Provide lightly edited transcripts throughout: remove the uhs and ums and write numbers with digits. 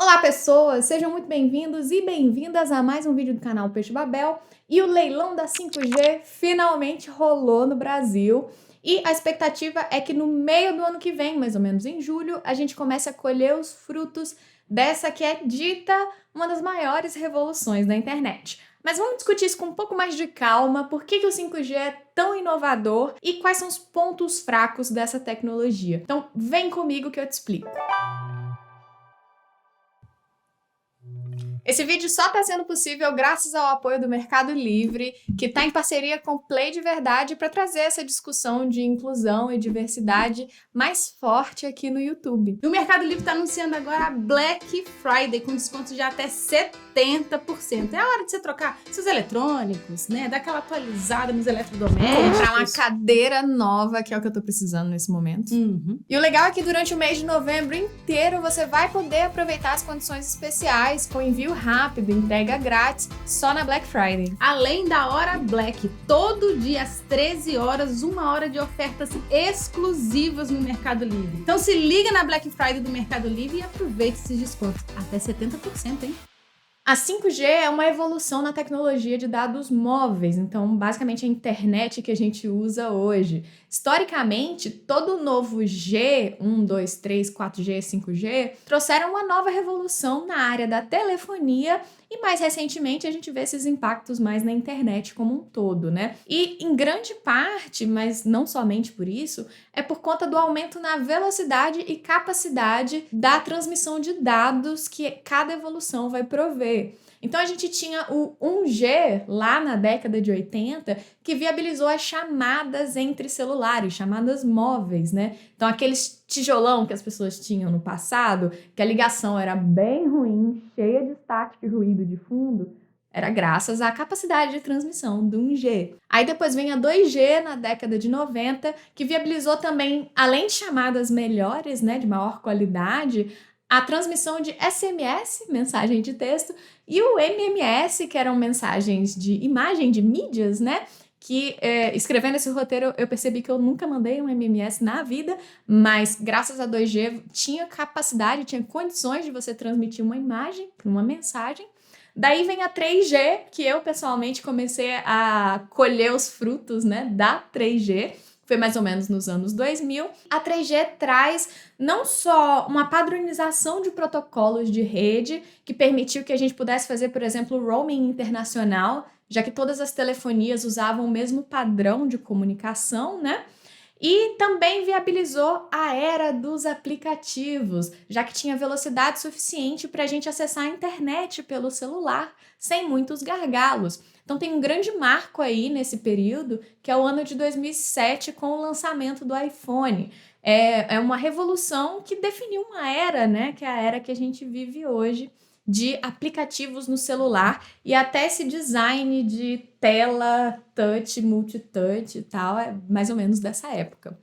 Olá pessoas, sejam muito bem-vindos e bem-vindas a mais um vídeo do canal Peixe Babel. E o leilão da 5G finalmente rolou no Brasil e a expectativa é que no meio do ano que vem, mais ou menos em julho, a gente comece a colher os frutos dessa que é dita uma das maiores revoluções da internet. Mas vamos discutir isso com um pouco mais de calma, por que o 5G é tão inovador e quais são os pontos fracos dessa tecnologia. Então vem comigo que eu te explico. Esse vídeo só está sendo possível graças ao apoio do Mercado Livre, que está em parceria com o Play de Verdade para trazer essa discussão de inclusão e diversidade mais forte aqui no YouTube. E o Mercado Livre está anunciando agora a Black Friday com descontos de até 70%. É a hora de você trocar seus eletrônicos, né? Dar aquela atualizada nos eletrodomésticos. Comprar uma cadeira nova, que é o que eu tô precisando nesse momento. E o legal é que durante o mês de novembro inteiro você vai poder aproveitar as condições especiais com envio rápido, entrega grátis, só na Black Friday. Além da hora Black, todo dia às 13 horas, 1 hora de ofertas exclusivas no Mercado Livre. Então se liga na Black Friday do Mercado Livre e aproveite esses descontos. Até 70%, hein? A 5G é uma evolução na tecnologia de dados móveis, então basicamente a internet que a gente usa hoje. Historicamente, todo novo G, 1, 2, 3, 4G, 5G, trouxeram uma nova revolução na área da telefonia e mais recentemente a gente vê esses impactos mais na internet como um todo, né? E em grande parte, mas não somente por isso, é por conta do aumento na velocidade e capacidade da transmissão de dados que cada evolução vai prover. Então a gente tinha o 1G lá na década de 80 que viabilizou as chamadas entre celulares, chamadas móveis, né? Então aqueles tijolão que as pessoas tinham no passado, que a ligação era bem ruim, cheia de estática e ruído de fundo, era graças à capacidade de transmissão do 1G. Aí depois vem a 2G na década de 90, que viabilizou também, além de chamadas melhores, né, de maior qualidade, a transmissão de SMS, mensagem de texto, e o MMS, que eram mensagens de imagem, de mídias, né? Que escrevendo esse roteiro eu percebi que eu nunca mandei um MMS na vida, mas graças a 2G tinha capacidade, tinha condições de você transmitir uma imagem para uma mensagem. Daí vem a 3G, que eu pessoalmente comecei a colher os frutos, né, da 3G. Foi mais ou menos nos anos 2000. A 3G traz não só uma padronização de protocolos de rede, que permitiu que a gente pudesse fazer, por exemplo, roaming internacional, já que todas as telefonias usavam o mesmo padrão de comunicação, né? E também viabilizou a era dos aplicativos, já que tinha velocidade suficiente para a gente acessar a internet pelo celular, sem muitos gargalos. Então tem um grande marco aí nesse período, que é o ano de 2007, com o lançamento do iPhone. É uma revolução que definiu uma era, né? Que é a era que a gente vive hoje, de aplicativos no celular, e até esse design de tela touch, multitouch e tal, é mais ou menos dessa época.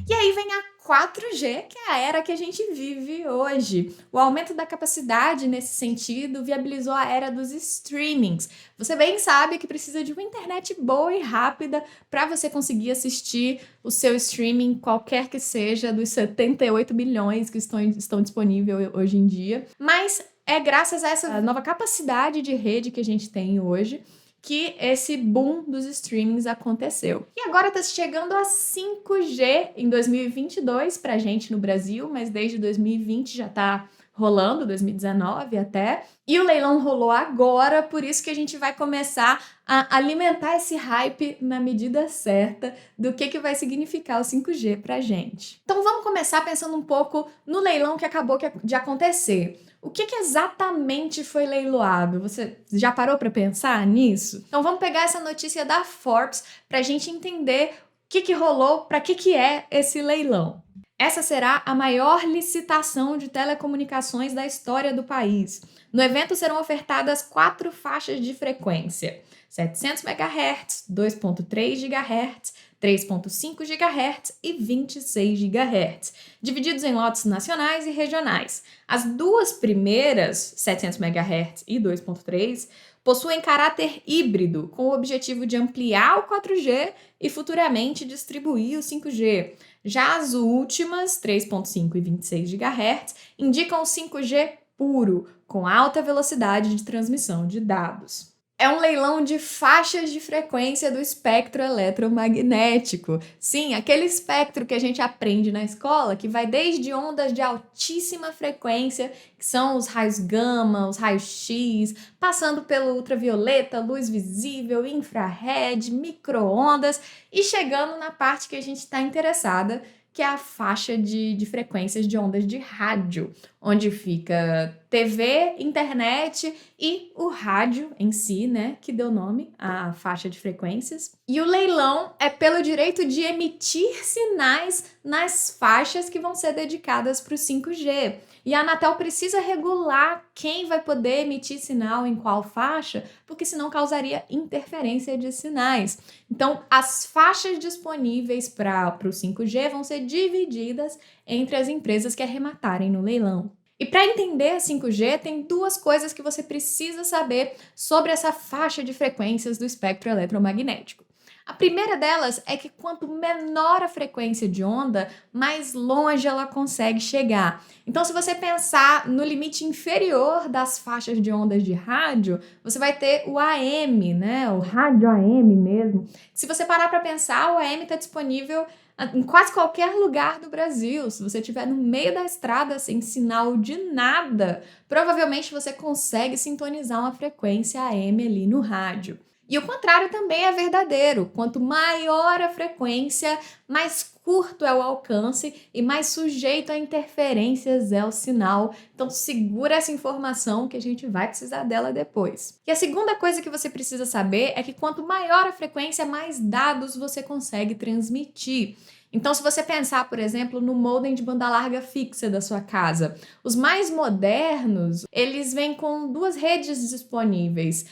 E aí vem a 4G, que é a era que a gente vive hoje. O aumento da capacidade nesse sentido viabilizou a era dos streamings. Você bem sabe que precisa de uma internet boa e rápida para você conseguir assistir o seu streaming, qualquer que seja, dos 78 bilhões que estão disponíveis hoje em dia. Mas é graças a essa nova capacidade de rede que a gente tem hoje que esse boom dos streamings aconteceu. E agora tá chegando a 5G em 2022 pra gente no Brasil, mas desde 2020 já tá rolando, 2019 até. E o leilão rolou agora, por isso que a gente vai começar a alimentar esse hype na medida certa do que vai significar o 5G pra gente. Então vamos começar pensando um pouco no leilão que acabou de acontecer. O que exatamente foi leiloado? Você já parou para pensar nisso? Então vamos pegar essa notícia da Forbes para a gente entender o que rolou, para que é esse leilão. Essa será a maior licitação de telecomunicações da história do país. No evento serão ofertadas 4 faixas de frequência: 700 MHz, 2.3 GHz, 3.5 GHz e 26 GHz, divididos em lotes nacionais e regionais. As duas primeiras, 700 MHz e 2.3, possuem caráter híbrido, com o objetivo de ampliar o 4G e futuramente distribuir o 5G. Já as últimas, 3.5 e 26 GHz, indicam o 5G puro, com alta velocidade de transmissão de dados. É um leilão de faixas de frequência do espectro eletromagnético. Sim, aquele espectro que a gente aprende na escola, que vai desde ondas de altíssima frequência, que são os raios gama, os raios X, passando pelo ultravioleta, luz visível, infrared, micro-ondas e chegando na parte que a gente está interessada, que é a faixa de frequências de ondas de rádio, onde fica TV, internet e o rádio em si, né, que deu nome à faixa de frequências. E o leilão é pelo direito de emitir sinais nas faixas que vão ser dedicadas para o 5G. E a Anatel precisa regular quem vai poder emitir sinal em qual faixa, porque senão causaria interferência de sinais. Então, as faixas disponíveis para o 5G vão ser divididas entre as empresas que arrematarem no leilão. E para entender a 5G, tem duas coisas que você precisa saber sobre essa faixa de frequências do espectro eletromagnético. A primeira delas é que quanto menor a frequência de onda, mais longe ela consegue chegar. Então, se você pensar no limite inferior das faixas de ondas de rádio, você vai ter o AM, né? O rádio AM mesmo. Se você parar para pensar, o AM está disponível em quase qualquer lugar do Brasil. Se você estiver no meio da estrada sem sinal de nada, provavelmente você consegue sintonizar uma frequência AM ali no rádio. E o contrário também é verdadeiro. Quanto maior a frequência, mais curto é o alcance e mais sujeito a interferências é o sinal. Então segura essa informação que a gente vai precisar dela depois. E a segunda coisa que você precisa saber é que quanto maior a frequência, mais dados você consegue transmitir. Então, se você pensar, por exemplo, no modem de banda larga fixa da sua casa, os mais modernos, eles vêm com duas redes disponíveis.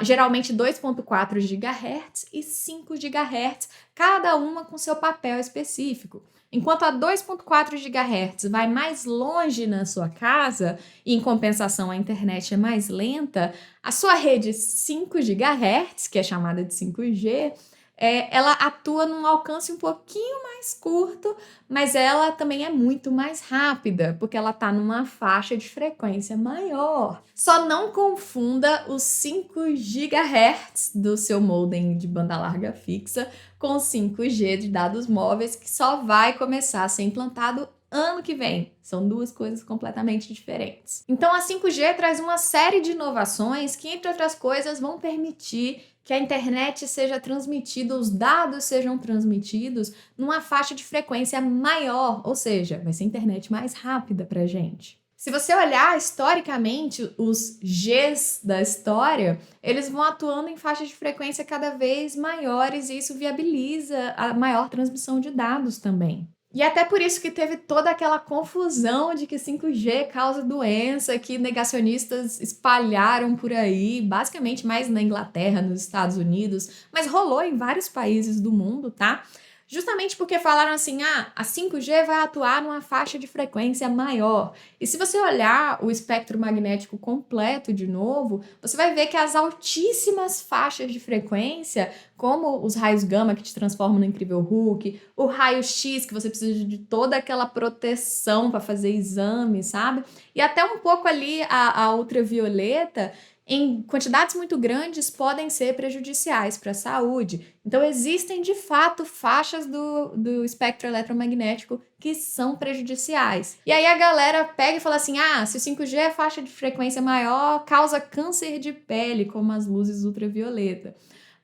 Geralmente 2.4 GHz e 5 GHz, cada uma com seu papel específico. Enquanto a 2.4 GHz vai mais longe na sua casa e, em compensação, a internet é mais lenta, a sua rede 5 GHz, que é chamada de 5G, ela atua num alcance um pouquinho mais curto, mas ela também é muito mais rápida, porque ela está numa faixa de frequência maior. Só não confunda os 5 GHz do seu modem de banda larga fixa com 5G de dados móveis, que só vai começar a ser implantado ano que vem. São duas coisas completamente diferentes. Então, a 5G traz uma série de inovações que, entre outras coisas, vão permitir que a internet seja transmitida, os dados sejam transmitidos numa faixa de frequência maior, ou seja, vai ser internet mais rápida pra gente. Se você olhar historicamente, os Gs da história, eles vão atuando em faixas de frequência cada vez maiores e isso viabiliza a maior transmissão de dados também. E até por isso que teve toda aquela confusão de que 5G causa doença, que negacionistas espalharam por aí, basicamente mais na Inglaterra, nos Estados Unidos, mas rolou em vários países do mundo, tá? Justamente porque falaram assim, a 5G vai atuar numa faixa de frequência maior. E se você olhar o espectro magnético completo de novo, você vai ver que as altíssimas faixas de frequência, como os raios gama que te transformam no incrível Hulk, o raio X que você precisa de toda aquela proteção para fazer exame, sabe? E até um pouco ali a ultravioleta, em quantidades muito grandes, podem ser prejudiciais para a saúde. Então, existem, de fato, faixas do espectro eletromagnético que são prejudiciais. E aí a galera pega e fala assim, se o 5G é faixa de frequência maior, causa câncer de pele, como as luzes ultravioleta.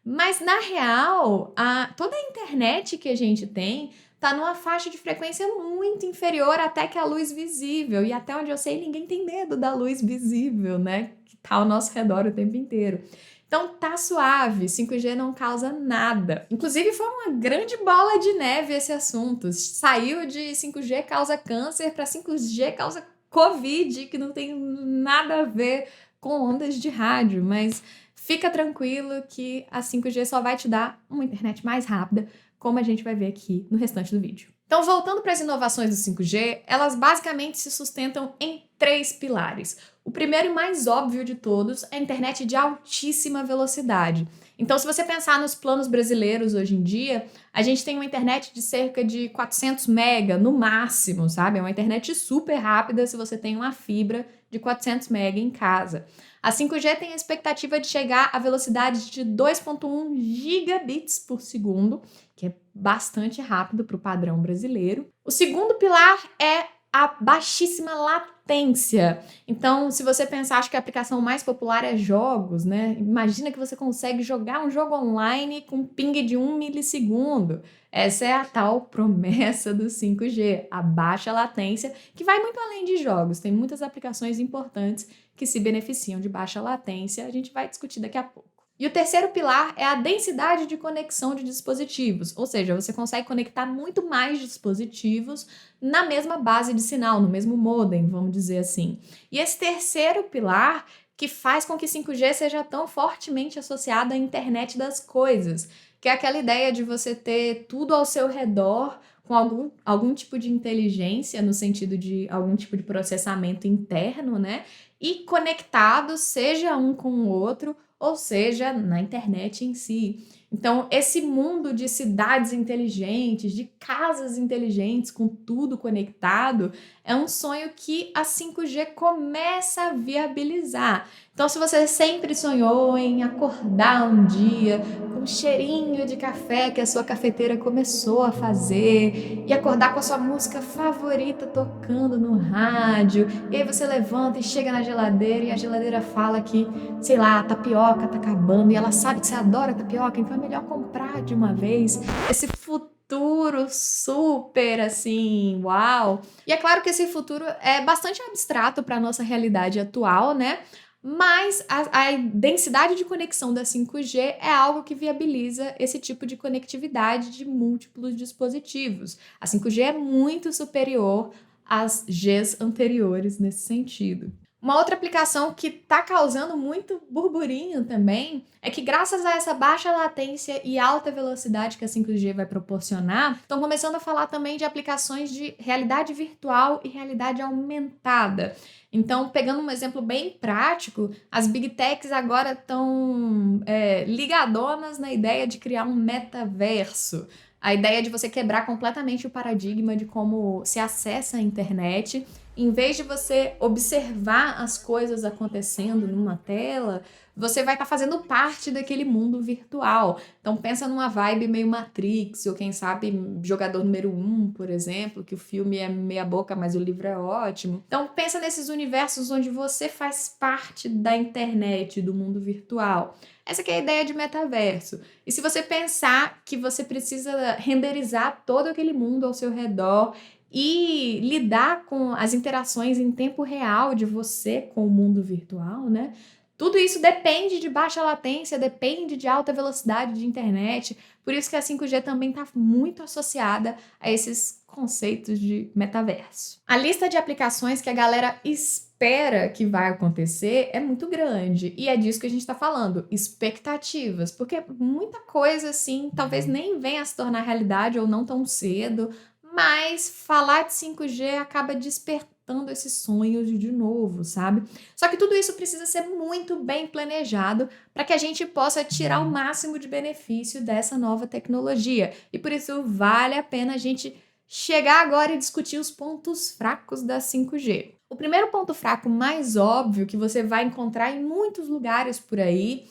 Mas, na real, toda a internet que a gente tem está numa faixa de frequência muito inferior até que a luz visível. E até onde eu sei, ninguém tem medo da luz visível, né? Que tá ao nosso redor o tempo inteiro. Então tá suave, 5G não causa nada. Inclusive foi uma grande bola de neve esse assunto. Saiu de 5G causa câncer para 5G causa Covid, que não tem nada a ver com ondas de rádio, mas fica tranquilo que a 5G só vai te dar uma internet mais rápida, como a gente vai ver aqui no restante do vídeo. Então, voltando para as inovações do 5G, elas basicamente se sustentam em 3 pilares. O primeiro e mais óbvio de todos é a internet de altíssima velocidade. Então, se você pensar nos planos brasileiros hoje em dia, a gente tem uma internet de cerca de 400 mega no máximo, sabe? É uma internet super rápida se você tem uma fibra de 400 MB em casa. A 5G tem a expectativa de chegar à velocidade de 2,1 gigabits por segundo, que é bastante rápido para o padrão brasileiro. O segundo pilar é a baixíssima latência. Então, se você pensar, acho que a aplicação mais popular é jogos, né? Imagina que você consegue jogar um jogo online com ping de 1 milissegundo. Essa é a tal promessa do 5G, a baixa latência, que vai muito além de jogos. Tem muitas aplicações importantes que se beneficiam de baixa latência. A gente vai discutir daqui a pouco. E o terceiro pilar é a densidade de conexão de dispositivos, ou seja, você consegue conectar muito mais dispositivos na mesma base de sinal, no mesmo modem, vamos dizer assim. E esse terceiro pilar que faz com que 5G seja tão fortemente associado à internet das coisas, que é aquela ideia de você ter tudo ao seu redor com algum tipo de inteligência, no sentido de algum tipo de processamento interno, né? E conectados, seja um com o outro, ou seja, na internet em si. Então, esse mundo de cidades inteligentes, de casas inteligentes, com tudo conectado, é um sonho que a 5G começa a viabilizar. Então, se você sempre sonhou em acordar um dia com um cheirinho de café que a sua cafeteira começou a fazer, e acordar com a sua música favorita tocando no rádio, e aí você levanta e chega na geladeira e a geladeira fala que, sei lá, a tapioca tá acabando e ela sabe que você adora tapioca, então é melhor comprar de uma vez. Esse futuro super assim, uau! E é claro que esse futuro é bastante abstrato para nossa realidade atual, né? Mas a densidade de conexão da 5G é algo que viabiliza esse tipo de conectividade de múltiplos dispositivos. A 5G é muito superior às Gs anteriores nesse sentido. Uma outra aplicação que está causando muito burburinho também é que, graças a essa baixa latência e alta velocidade que a 5G vai proporcionar, estão começando a falar também de aplicações de realidade virtual e realidade aumentada. Então, pegando um exemplo bem prático, as Big Techs agora estão ligadonas na ideia de criar um metaverso. A ideia de você quebrar completamente o paradigma de como se acessa a internet. Em vez de você observar as coisas acontecendo numa tela, você vai estar fazendo parte daquele mundo virtual. Então pensa numa vibe meio Matrix, ou quem sabe Jogador Número 1, por exemplo, que o filme é meia boca, mas o livro é ótimo. Então pensa nesses universos onde você faz parte da internet, do mundo virtual. Essa que é a ideia de metaverso. E se você pensar que você precisa renderizar todo aquele mundo ao seu redor e lidar com as interações em tempo real de você com o mundo virtual, né? Tudo isso depende de baixa latência, depende de alta velocidade de internet. Por isso que a 5G também está muito associada a esses conceitos de metaverso. A lista de aplicações que a galera espera que vai acontecer é muito grande. E é disso que a gente está falando, expectativas. Porque muita coisa, assim, talvez nem venha a se tornar realidade ou não tão cedo. Mas falar de 5G acaba despertando esses sonhos de novo, sabe? Só que tudo isso precisa ser muito bem planejado para que a gente possa tirar o máximo de benefício dessa nova tecnologia. E por isso vale a pena a gente chegar agora e discutir os pontos fracos da 5G. O primeiro ponto fraco mais óbvio que você vai encontrar em muitos lugares por aí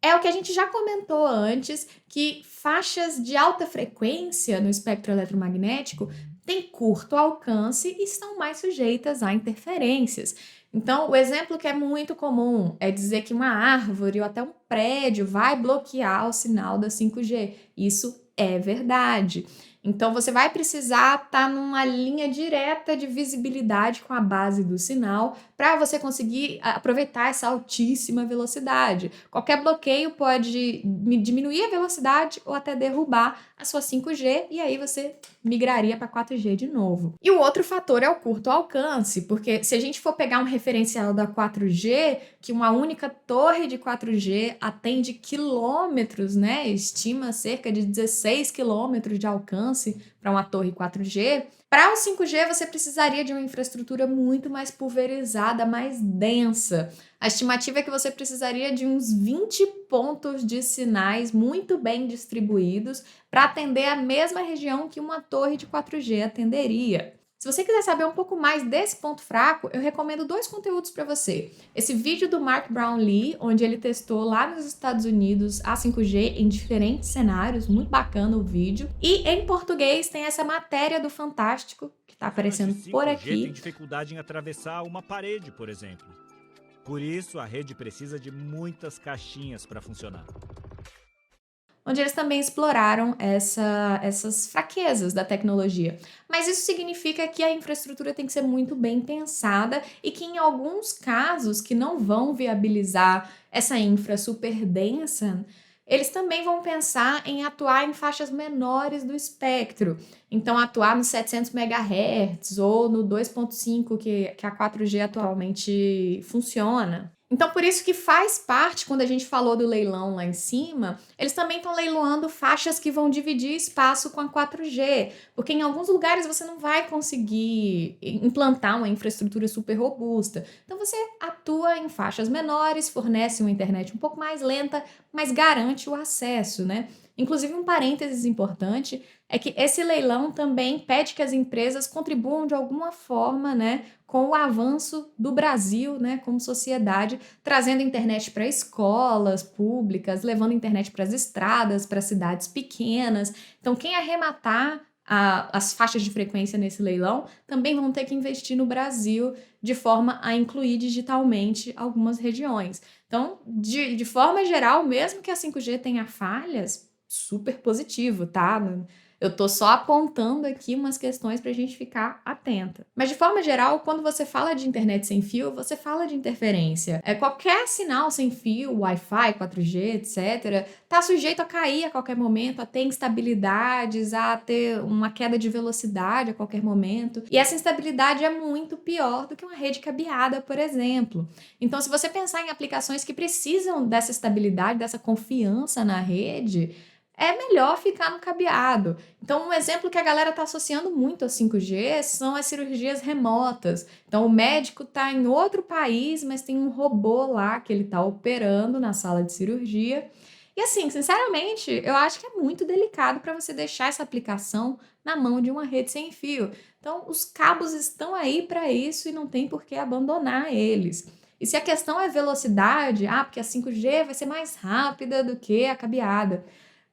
é o que a gente já comentou antes, que faixas de alta frequência no espectro eletromagnético têm curto alcance e estão mais sujeitas a interferências. Então, o exemplo que é muito comum é dizer que uma árvore ou até um prédio vai bloquear o sinal da 5G. Isso é verdade. Então, você vai precisar estar numa linha direta de visibilidade com a base do sinal para você conseguir aproveitar essa altíssima velocidade. Qualquer bloqueio pode diminuir a velocidade ou até derrubar a sua 5G e aí você migraria para 4G de novo. E o outro fator é o curto alcance, porque se a gente for pegar um referencial da 4G, que uma única torre de 4G atende quilômetros, né? Estima cerca de 16 quilômetros de alcance para uma torre 4G. Para o 5G, você precisaria de uma infraestrutura muito mais pulverizada, mais densa. A estimativa é que você precisaria de uns 20 pontos de sinais muito bem distribuídos para atender a mesma região que uma torre de 4G atenderia. Se você quiser saber um pouco mais desse ponto fraco, eu recomendo 2 conteúdos para você. Esse vídeo do Mark Brownlee, onde ele testou lá nos Estados Unidos a 5G em diferentes cenários, muito bacana o vídeo. E em português tem essa matéria do Fantástico, que está aparecendo por aqui. tem dificuldade em atravessar uma parede, por exemplo. Por isso, a rede precisa de muitas caixinhas para funcionar. Onde eles também exploraram essas fraquezas da tecnologia. Mas isso significa que a infraestrutura tem que ser muito bem pensada e que em alguns casos que não vão viabilizar essa infra super densa, eles também vão pensar em atuar em faixas menores do espectro. Então, atuar nos 700 MHz ou no 2.5 que a 4G atualmente funciona. Então, por isso que faz parte, quando a gente falou do leilão lá em cima, eles também estão leiloando faixas que vão dividir espaço com a 4G, porque em alguns lugares você não vai conseguir implantar uma infraestrutura super robusta. Então, você atua em faixas menores, fornece uma internet um pouco mais lenta, mas garante o acesso, né? Inclusive, um parênteses importante é que esse leilão também pede que as empresas contribuam de alguma forma, né, com o avanço do Brasil, né, como sociedade, trazendo internet para escolas públicas, levando internet para as estradas, para cidades pequenas. Então, quem arrematar as faixas de frequência nesse leilão também vão ter que investir no Brasil de forma a incluir digitalmente algumas regiões. Então, de forma geral, mesmo que a 5G tenha falhas, super positivo, tá? Eu tô só apontando aqui umas questões pra gente ficar atenta. Mas de forma geral, quando você fala de internet sem fio, você fala de interferência. Qualquer sinal sem fio, Wi-Fi, 4G, etc., tá sujeito a cair a qualquer momento, a ter instabilidades, a ter uma queda de velocidade a qualquer momento. E essa instabilidade é muito pior do que uma rede cabeada, por exemplo. Então, se você pensar em aplicações que precisam dessa estabilidade, dessa confiança na rede, é melhor ficar no cabeado. Então, um exemplo que a galera está associando muito ao 5G são as cirurgias remotas. Então, o médico está em outro país, mas tem um robô lá que ele está operando na sala de cirurgia. E assim, sinceramente, eu acho que é muito delicado para você deixar essa aplicação na mão de uma rede sem fio. Então, os cabos estão aí para isso e não tem por que abandonar eles. E se a questão é velocidade, porque a 5G vai ser mais rápida do que a cabeada.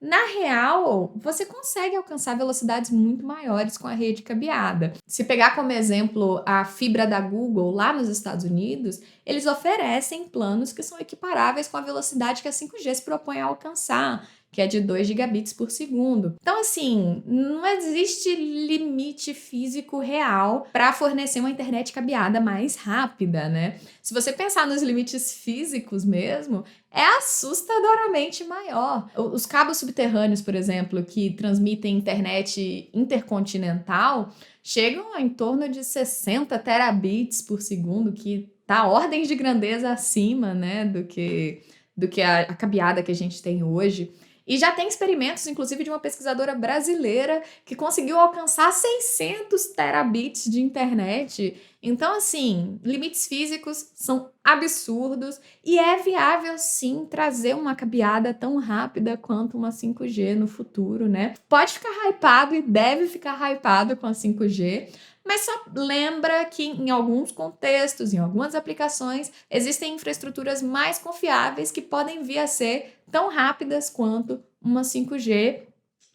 Na real, você consegue alcançar velocidades muito maiores com a rede cabeada. Se pegar como exemplo a fibra da Google lá nos Estados Unidos, eles oferecem planos que são equiparáveis com a velocidade que a 5G se propõe a alcançar, que é de 2 gigabits por segundo. Então, assim, não existe limite físico real para fornecer uma internet cabeada mais rápida, né? Se você pensar nos limites físicos mesmo, é assustadoramente maior. Os cabos subterrâneos, por exemplo, que transmitem internet intercontinental, chegam a em torno de 60 terabits por segundo, que tá ordens de grandeza acima, né, do que a cabeada que a gente tem hoje. E já tem experimentos, inclusive, de uma pesquisadora brasileira que conseguiu alcançar 600 terabits de internet. Então, assim, limites físicos são absurdos e é viável, sim, trazer uma cabeada tão rápida quanto uma 5G no futuro, né? Pode ficar hypado e deve ficar hypado com a 5G, mas só lembra que em alguns contextos, em algumas aplicações, existem infraestruturas mais confiáveis que podem vir a ser tão rápidas quanto uma 5G,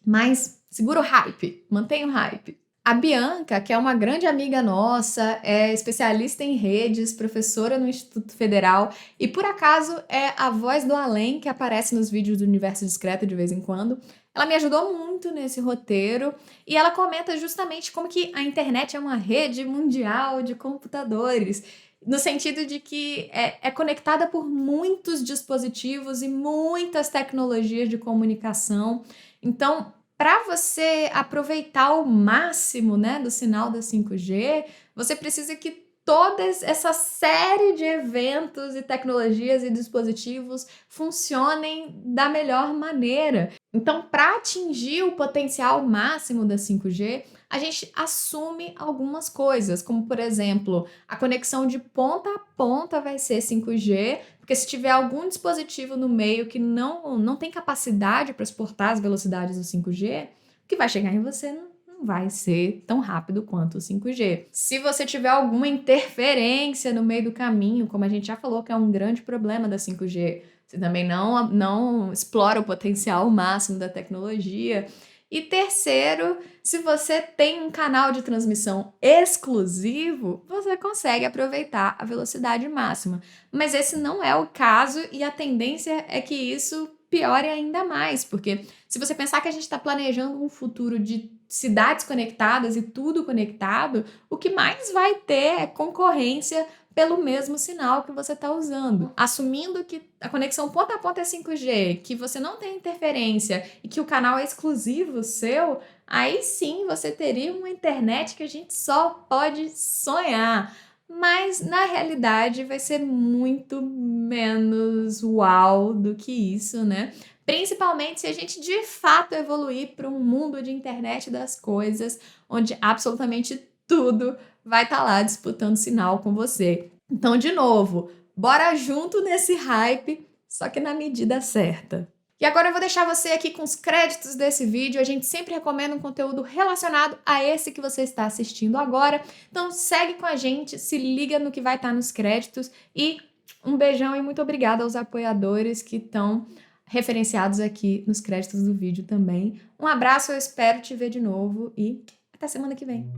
mas segura o hype, mantenha o hype. A Bianca, que é uma grande amiga nossa, é especialista em redes, professora no Instituto Federal e, por acaso, é a voz do além que aparece nos vídeos do Universo Discreto de vez em quando. Ela me ajudou muito nesse roteiro e ela comenta justamente como que a internet é uma rede mundial de computadores, no sentido de que é conectada por muitos dispositivos e muitas tecnologias de comunicação. Então, para você aproveitar o máximo, né, do sinal da 5G, você precisa que toda essa série de eventos e tecnologias e dispositivos funcionem da melhor maneira. Então, para atingir o potencial máximo da 5G, a gente assume algumas coisas, como, por exemplo, a conexão de ponta a ponta vai ser 5G, porque se tiver algum dispositivo no meio que não tem capacidade para suportar as velocidades do 5G, o que vai chegar em você não não vai ser tão rápido quanto o 5G. Se você tiver alguma interferência no meio do caminho, como a gente já falou que é um grande problema da 5G, você também não explora o potencial máximo da tecnologia. E terceiro, se você tem um canal de transmissão exclusivo, você consegue aproveitar a velocidade máxima. Mas esse não é o caso e a tendência é que isso piore ainda mais, porque se você pensar que a gente está planejando um futuro de cidades conectadas e tudo conectado, o que mais vai ter é concorrência pelo mesmo sinal que você está usando. Assumindo que a conexão ponta a ponta é 5G, que você não tem interferência e que o canal é exclusivo seu, aí sim você teria uma internet que a gente só pode sonhar. Mas na realidade vai ser muito menos uau do que isso, né? Principalmente se a gente de fato evoluir para um mundo de internet das coisas, onde absolutamente tudo vai estar lá disputando sinal com você. Então, de novo, bora junto nesse hype, só que na medida certa. E agora eu vou deixar você aqui com os créditos desse vídeo. A gente sempre recomenda um conteúdo relacionado a esse que você está assistindo agora. Então segue com a gente, se liga no que vai estar nos créditos e um beijão e muito obrigada aos apoiadores que estão referenciados aqui nos créditos do vídeo também. Um abraço, eu espero te ver de novo e até semana que vem.